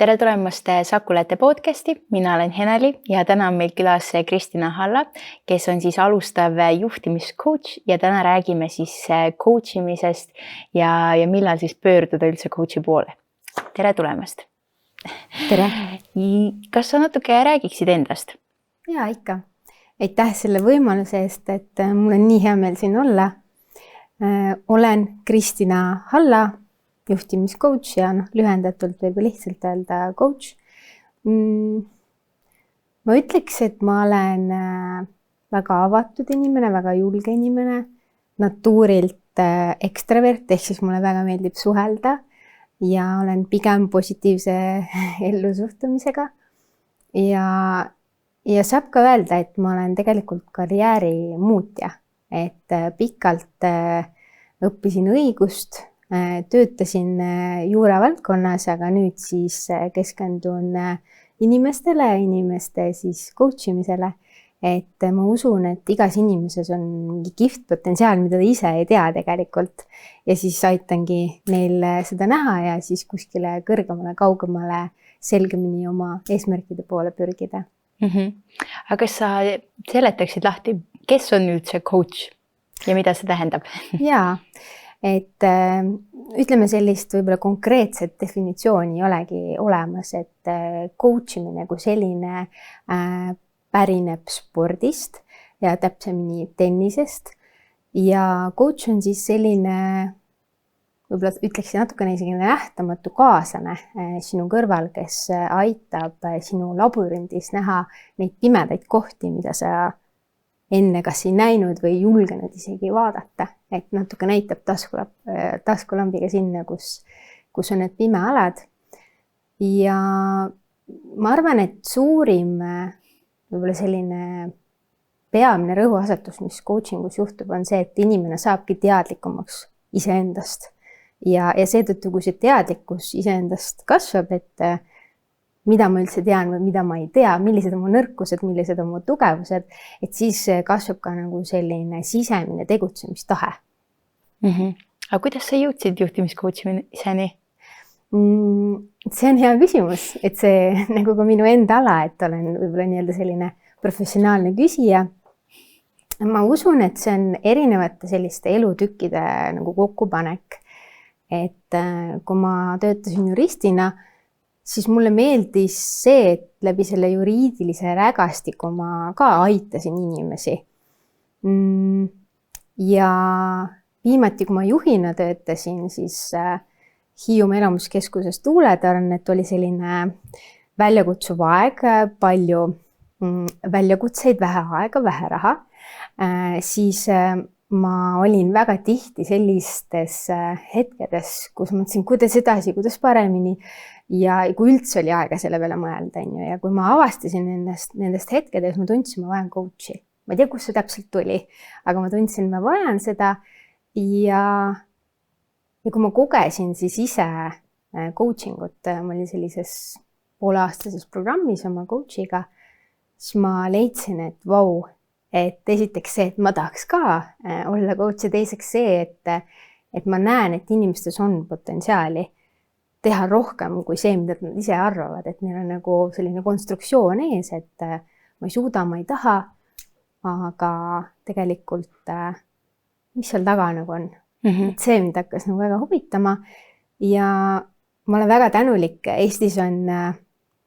Tere tulemast Sakulete podcasti, mina olen Heneli ja täna on meil külas Kristina Halla, kes on siis alustav juhtimiscoach ja täna räägime siis coach imisest ja millal siis pöörduda üldse coach'i poole. Tere tulemast! Tere! Kas sa natuke räägiksid endast? Jaa, ikka. Aitäh selle võimaluse eest, et mul on nii hea meel siin olla. Olen Kristina Halla, juhtimiscoach ja lühendatult võib lihtsalt öelda coach. Ma ütleks, et ma olen väga avatud inimene, väga julge inimene, natuurilt ekstravert, ehk siis mulle väga meeldib suhelda ja olen pigem positiivse ellusuhtumisega. Ja saab ka öelda, et ma olen tegelikult karjääri muutja, et pikalt õppisin õigust, töötasin juura valdkonnas, aga nüüd siis keskendun inimestele ja inimeste siis coach imisele. Et ma usun, et igas inimeses on mingi kihvt potentsiaal, mida ta ise ei tea tegelikult. Ja siis aitangi neil seda näha ja siis kuskile kõrgemale, kaugemale, selgemini oma eesmärkide poole pürgida. Aga kas sa seletaksid lahti, kes on üldse coach ja mida see tähendab? Jaa. Et ütleme sellist võib-olla konkreetset definitsiooni ei olegi olemas, et coach imine kui selline pärineb spordist ja täpsemini tennisest. Ja coach on siis selline, võib-olla ütleks natukene isegi nähtamatu kaaslane sinu kõrval, kes aitab sinu labürindis näha neid pimedaid kohti, mida sa enne kas ei näinud või julgenud isegi vaadata, et natuke näitab taskulambiga sinna, kus on need pimealad. Ja ma arvan, et suurim võib-olla selline peamine rõhuasetus, mis coachingus juhtub, on see, et inimene saabki teadlikumaks iseendast. Ja seetõttu, kui see teadlikkus iseendast kasvab, et mida ma üldse tean või mida ma ei tea, millised on mu nõrkused, millised on mu tugevused, et siis kasvab ka nagu selline sisemine tegutsemistahe. Aga kuidas sa jõudsid juhtimiscoachimiseni? See on hea küsimus, et see nagu ka minu enda ala, et olen võib-olla nii-öelda selline professionaalne küsija. Ma usun, et see on erinevate selliste elutükkide nagu kokkupanek. Et kui ma töötasin juristina, siis mulle meeldis see, et läbi selle juriidilise rägastiku ma ka aitasin inimesi. Ja viimati, kui ma juhina töötasin, siis Hiiumaa elamuskeskuses Tuuletorn, et oli selline väljakutsuv aeg, palju väljakutseid, vähe aega, vähe raha, siis ma olin väga tihti sellistes hetkedes, kus mõtlesin, kuidas edasi, kuidas paremini ja kui üldse oli aega selle peale mõelda. Ja kui ma avastasin nendest hetkedes, ma tundsin, ma vajan coachi. Ma ei tea, kus see täpselt tuli, aga ma tundsin, ma vajan seda ja kui ma kogesin siis ise coachingut, ma olin sellises pooleaastases programmis oma coachiga, siis ma leidsin, et vau, et esiteks see, et ma tahaks ka olla coach ja teiseks see, et ma näen, et inimestes on potentsiaali teha rohkem kui see, mida nad ise arvavad, et neil on nagu selline konstruktsioon ees, et ma ei suuda, ma ei taha, aga tegelikult mis seal taga nagu on. Et see mind hakkas nagu väga huvitama ja ma olen väga tänulik. Eestis on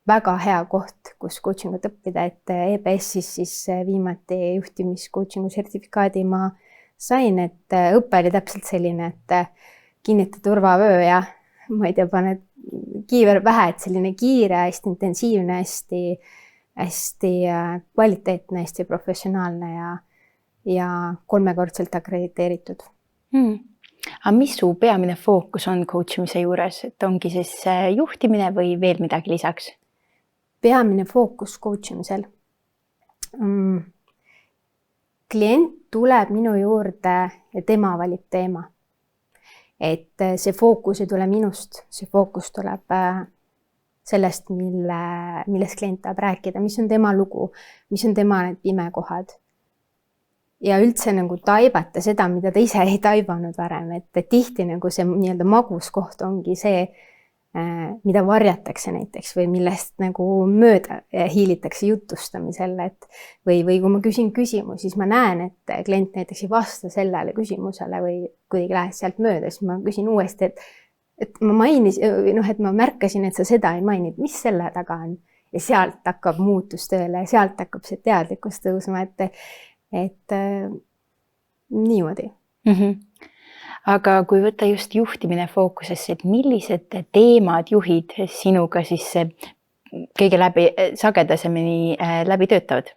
väga hea koht, kus coachingut õppida, et EBS-is siis viimati juhtimiscoachingu sertifikaadi ma sain, et õppe oli täpselt selline, et kinnita turvavöö ja ma ei tea, paned kiiver pähe, et selline kiire, hästi intensiivne, hästi kvaliteetne, hästi professionaalne ja 3-kordselt akrediteeritud. Aga mis su peamine fookus on coachimise juures? Et ongi siis juhtimine või veel midagi lisaks? Peamine fookus coachimisel. Klient tuleb minu juurde ja tema valib teema. Et see fookus ei tule minust, see fookus tuleb sellest, millest klient tahab rääkida, mis on tema lugu, mis on tema need pimekohad. Ja üldse nagu taibata seda, mida ta ise ei taibanud varem, et tihti nagu see nii-öelda magus koht ongi see, mida varjatakse näiteks või millest nagu mööda hiilitakse jutustamisel, et või kui ma küsin küsimusi, siis ma näen, et klient näiteks ei vasta sellele küsimusele või kuidagi lähes sealt mööda, siis ma küsin uuesti, et ma et ma märkasin, et sa seda ei maininud, mis selle taga on. Ja sealt hakkab muutus tööle ja sealt hakkab see teadlikkus tõusma, et niimoodi. Aga kui võtta just juhtimine fookusesse, et millised teemad juhid sinuga siis kõige sagedasemini läbi töötavad?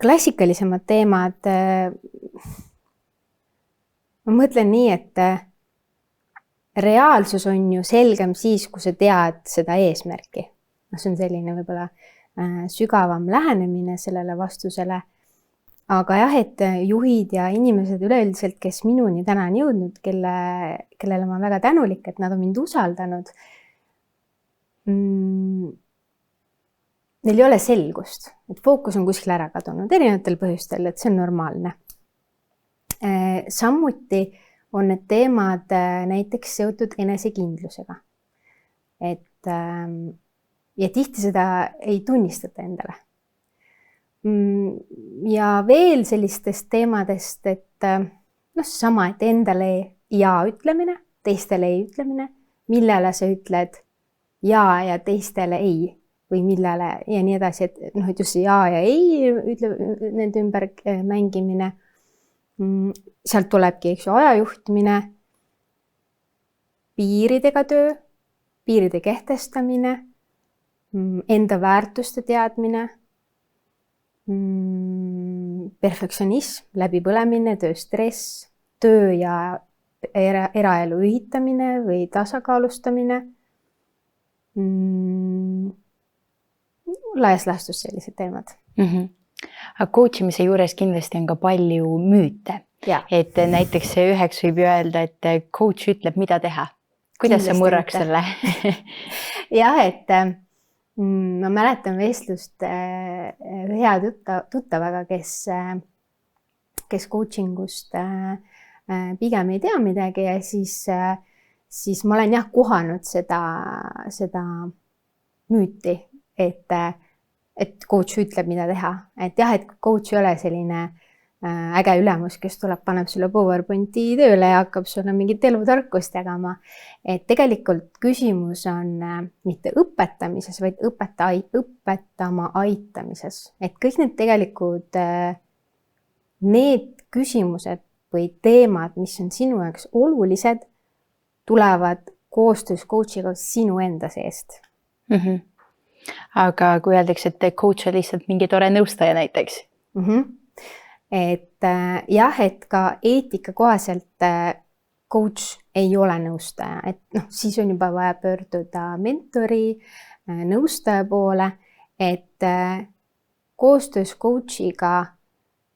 Klassikalisemad teemad, ma mõtlen nii, et reaalsus on ju selgem siis, kui sa tead seda eesmärki. See on selline võib-olla sügavam lähenemine sellele vastusele. Aga jah, et juhid ja inimesed üleüldiselt, kes minuni täna on jõudnud, kellele ma väga tänulik, et nad on mind usaldanud, neil ei ole selgust, et fookus on kuskil ära kadunud erinevatel põhjustel, et see on normaalne. Samuti on need teemad näiteks seotud enesekindlusega. Ja tihti seda ei tunnistata endale. Ja veel sellistest teemadest, et sama, et endale ja ütlemine, teistele ei ütlemine, millele sa ütled ja teistele ei või millele ja nii edasi, et just see ja ei ütleb nende ümber mängimine. Sealt tulebki aja juhtimine, piiridega töö, piiride kehtestamine, enda väärtuste teadmine, perfektsionism, läbipõlemine, tööstress, töö ja eraelu ühitamine või tasakaalustamine. Laias laastus sellised teemad. Aga coachimise juures kindlasti on ka palju müüte. Et näiteks üheks võib öelda, et coach ütleb, mida teha. Kuidas sa murraks selle? Jah, et ma mäletan vestlust hea tuttavaga, kes coachingust pigem ei tea midagi ja siis ma olen kohanud seda müüti, et coach ütleb, mida teha. Et jah, et coach ei ole selline äge ülemus, kes tuleb, paneb sulle PowerPointi tööle ja hakkab sulle mingit elutarkust jagama. Et tegelikult küsimus on mitte õpetamises, vaid õpetama aitamises. Et kõik need tegelikult need küsimused või teemad, mis on sinu jaoks olulised, tulevad koostöös coachiga sinu enda seest. Aga kui öeldakse, et coach on lihtsalt mingi tore nõustaja näiteks? Et jah, et ka eetika kohaselt coach ei ole nõustaja, et siis on juba vaja pöörduda mentori, nõustaja poole, et koostöös coachiga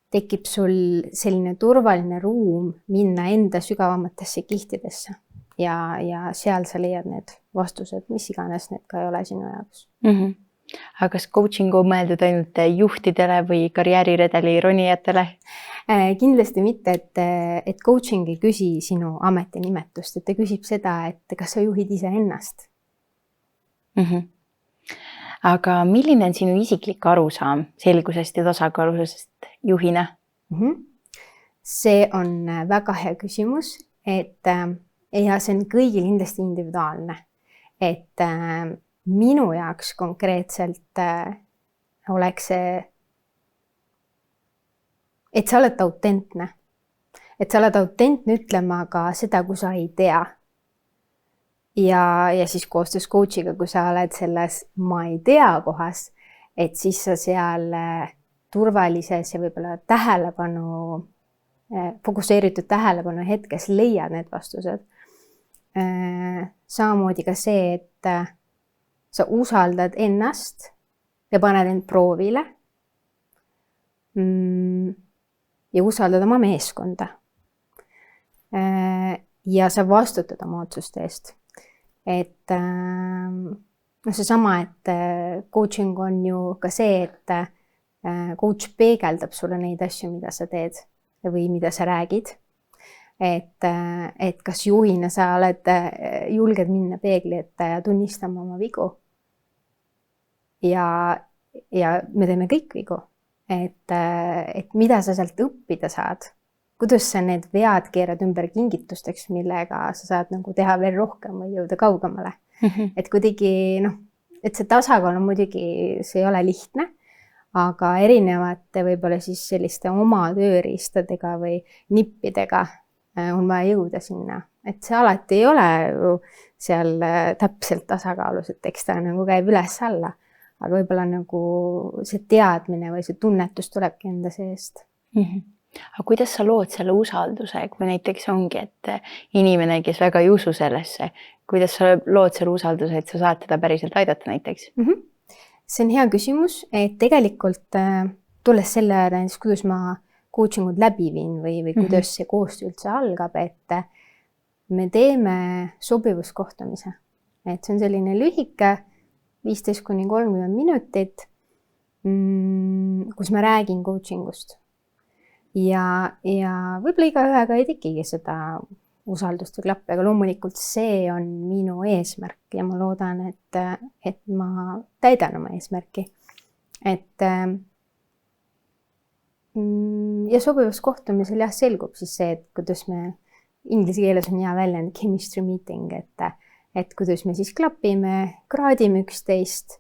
tekib sul selline turvaline ruum minna enda sügavamatesse kihtidesse ja seal sa leiad need vastused, mis iganes need ka ei ole sinu jaoks. Aga kas coaching on mõeldud ainult juhtidele või karjääriredeli ronijatele? Kindlasti mitte, et coaching ei küsi sinu ametinimetust, et ta küsib seda, et kas sa juhid ise ennast. Aga milline on sinu isiklik arusaam selgusest ja tasakaalusest juhina? See on väga hea küsimus, et see on kõigil kindlasti individuaalne, et minu jaoks konkreetselt oleks see, et sa oled autentne. Et sa oled autentne ütlema ka seda, kui sa ei tea. Ja siis koostöös coachiga, kui sa oled selles ma ei tea kohas, et siis sa seal turvalises ja võib-olla fokuseeritud tähelepanu hetkes leiad need vastused. Samamoodi ka see, et sa usaldad ennast ja paned end proovile ja usaldad oma meeskonda. Ja sa vastutad oma otsuste eest. Et seesama, et coaching on ju ka see, et coach peegeldab sulle neid asju, mida sa teed või mida sa räägid. et kas juhina sa julged minna peegli ette ja tunnistama oma vigu. Ja me teeme kõik vigu, et mida sa sealt õppida saad, kuidas sa need vead keerad ümber kingitusteks, millega sa saad nagu teha veel rohkem või jõuda kaugemale. Et kuidagi et see tasakaal on muidugi, see ei ole lihtne, aga erinevate võib-olla siis selliste oma tööriistadega või nippidega on vaja jõuda sinna, et see alati ei ole ju seal täpselt tasakaalus, et eks ta nagu käib üles-alla, aga võib-olla nagu see teadmine või see tunnetus tulebki enda seest. Aga kuidas sa lood selle usalduse, kui näiteks ongi, et inimene, kes väga ei usu sellesse, kuidas sa lood selle usalduse, et sa saad teda päriselt aidata näiteks? See on hea küsimus, et tegelikult tulles selle, kuidas ma coachingud läbi viin või kuidas see koostöö üldse algab, et me teeme sobivuskohtumise. Et see on selline lühike 15–30 minutit, kus ma räägin coachingust. Ja võib-olla igaühega ei tekigi seda usaldust või klappi, aga loomulikult see on minu eesmärk ja ma loodan, et ma täidan oma eesmärki. Ja sobivus kohtumisel jah, selgub siis see, et kuidas me, inglise keeles on hea väljend chemistry meeting, et kuidas me siis klapime, kraadime üksteist,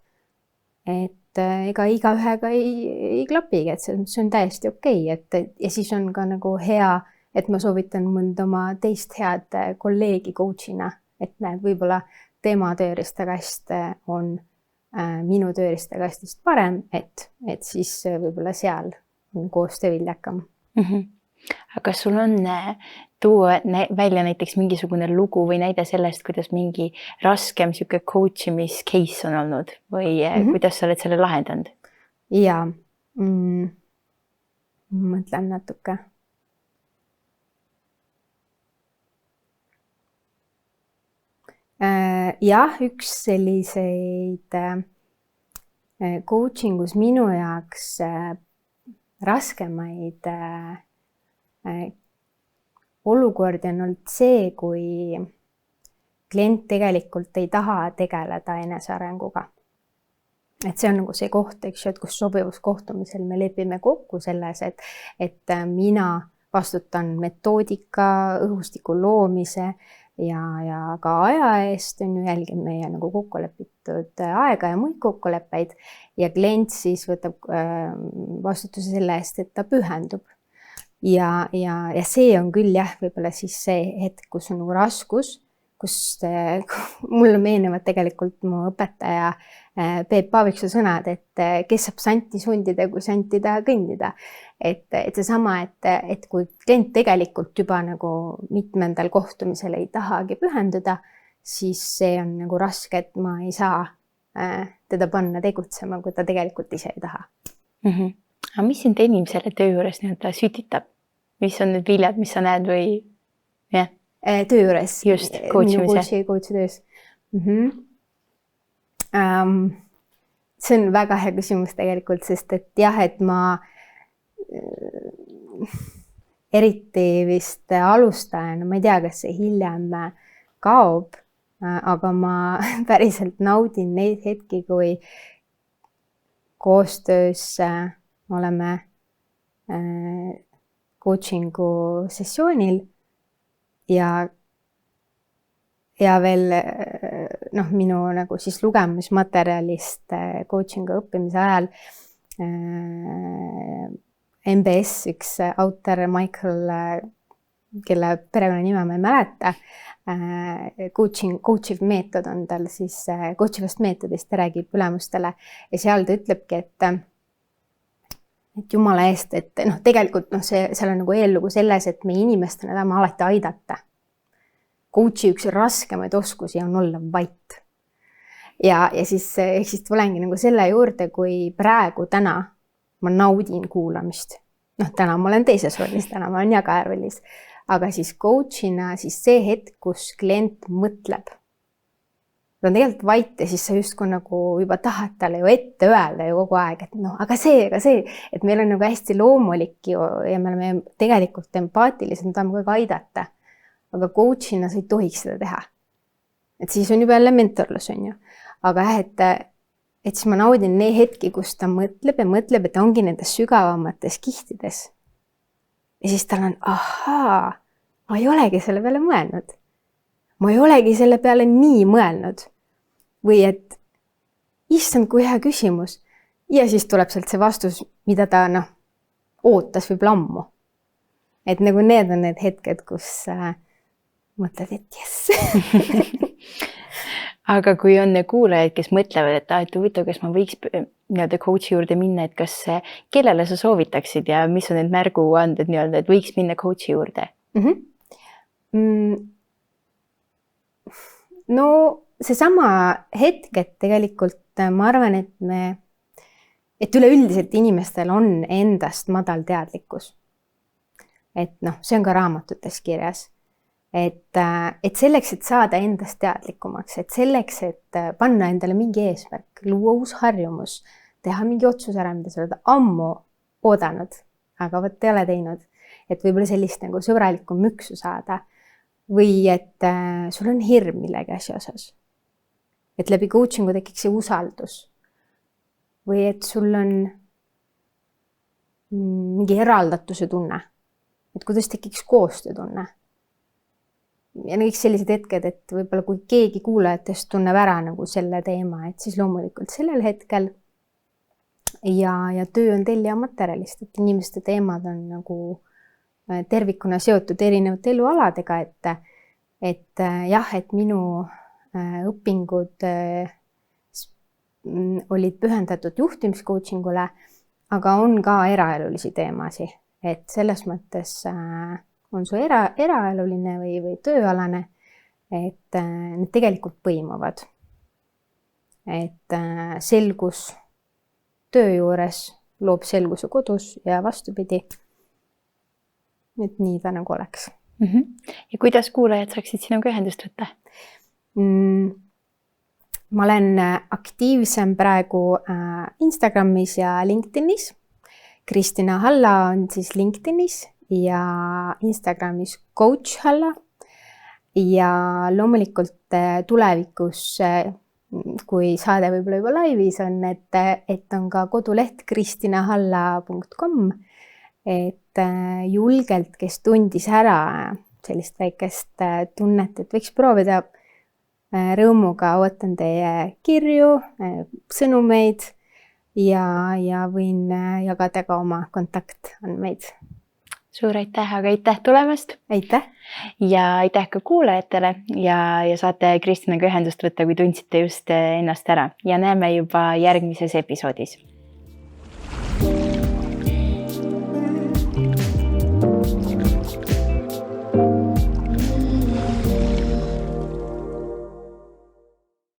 et ega igaühega ei klapigi, et see on täiesti okei, ja siis on ka nagu hea, et ma soovitan mõnda oma teist head kolleegi coachina, et näed, võib-olla tema tööriistakast on minu tööriistakastist parem, et siis võib-olla seal on koostöö viljakam. Aga kas sul on tuua välja näiteks mingisugune lugu või näide sellest, kuidas mingi raskem siuke coachimis case on olnud või kuidas sa oled selle lahendanud? Jaa, mõtlen natuke. Jah, üks selliseid coachingus minu jaoks raskemaid olukordi on olnud see, kui klient tegelikult ei taha tegeleda enesearenguga. Et see on nagu see koht, eks ju, et kus sobivuskohtumisel me lepime kokku selles, et mina vastutan metoodika, õhustiku loomise ja ka aja eest on ju, jälgin meie nagu kokkulepitud aega ja muid kokkuleppeid ja klient siis võtab vastutuse selle eest, et ta pühendub. Ja see on küll jah, võib-olla siis see hetk, kus on nagu raskus, kus mulle meenevad tegelikult mu õpetaja Peep Paaviksu sõnad, et kes saab santi sundida, kui santi taha kõndida. Et seesama, et kui klient tegelikult juba nagu mitmendal kohtumisel ei tahagi pühenduda, siis see on nagu raske, et ma ei saa teda panna tegutsema, kui ta tegelikult ise ei taha. Aga mis sind enim selle töö juures sütitab? Mis on need viljad, mis sa näed või? Yeah. Töö juures? Just, coachimise. Coachi töös. See on väga hea küsimus tegelikult, sest et jah, et ma eriti vist alustajana, ma ei tea, kas see hiljem kaob, aga ma päriselt naudin neid hetki, kui koostöös oleme coachingu sessioonil ja veel minu nagu siis lugemismaterjalist coachingu õppimise ajal MBS üks autor Michael, kelle perekonnanime ma ei mäleta, coachiv meetod on tal siis, coachivast meetodist ta räägib ülemustele ja seal ta ütlebki, et jumala eest, et tegelikult seal on nagu eellugu selles, et me inimestena tahame alati aidata. Coachi üks raskemaid oskusi on olla vait. Ja siis tulengi nagu selle juurde, kui praegu täna ma naudin kuulamist. Täna ma olen teises rollis, täna ma olen jagaja rollis. Aga siis coachina siis see hetk, kus klient mõtleb ta on tegelikult vait ja siis sa justkui nagu juba tahad talle ju ette öelda ju kogu aeg, et noh, aga see, et meil on nagu hästi loomulik ju ja me oleme tegelikult empaatilised, me tahame kogu aeg aidata. Aga coach'ina sa ei tohiks seda teha. Et siis on juba jälle mentorlus, on ju. Aga et siis ma naudin neid hetki, kus ta mõtleb, et ta ongi nendes sügavamates kihtides. Ja siis tal on, ahaa, ma ei olegi selle peale mõelnud. Ma ei olegi selle peale nii mõelnud. Või et, issand, kui hea küsimus. Ja siis tuleb sealt see vastus, mida ta ootas või ammu. Et nagu need on need hetked, kus mõtled, et jess. Aga kui on kuulajad, kes mõtlevad, et huvitav, kas ma võiks coach'i juurde minna, et kas kellele sa soovitaksid ja mis on need märguanded, et võiks minna coach'i juurde? No seesama hetk, et tegelikult ma arvan, et üleüldiselt inimestel on endast madal teadlikkus. Et see on ka raamatutes kirjas. Et selleks, et saada endast teadlikumaks, et selleks, et panna endale mingi eesmärk, luua uus harjumus, teha mingi otsus ära, mida sa oled ammu oodanud, aga võt ei ole teinud, et võib-olla sellist nagu sõbralikku müksu saada või et sul on hirm millegi asja osas. Et läbi coachingu tekiks see usaldus või et sul on mingi eraldatuse tunne, et kuidas tekiks koostöötunne. Ja kõik sellised hetked, et võib-olla kui keegi kuulajatest tunneb ära nagu selle teema, et siis loomulikult sellel hetkel ja töö on tellija materjalist, et inimeste teemad on nagu tervikuna seotud erinevate elualadega, et jah, et minu õpingud olid pühendatud juhtimiscoachingule, aga on ka eraelulisi teemasid, et selles mõttes on su eraeluline või tööalane, et need tegelikult põimuvad. Et selgus töö juures loob selguse kodus ja vastupidi. Et nii ta nagu oleks. Ja kuidas kuulajad saaksid sinuga ühendust võtta? Ma olen aktiivsem praegu Instagramis ja LinkedInis. Kristina Halla on siis LinkedInis ja Instagramis Coach Halla ja loomulikult tulevikus, kui saade võib-olla juba laivis on, et on ka koduleht kristinahalla.com, et julgelt, kes tundis ära sellist väikest tunnet, et võiks proovida rõõmuga, ootan teie kirju, sõnumeid ja võin jagada ka oma kontaktandmeid. Suur aitäh, aga aitäh tulemast. Aitäh. Ja aitäh ka kuulajatele ja saate Kristinaga ühendust võtta, kui tundsite just ennast ära. Ja näeme juba järgmises episoodis.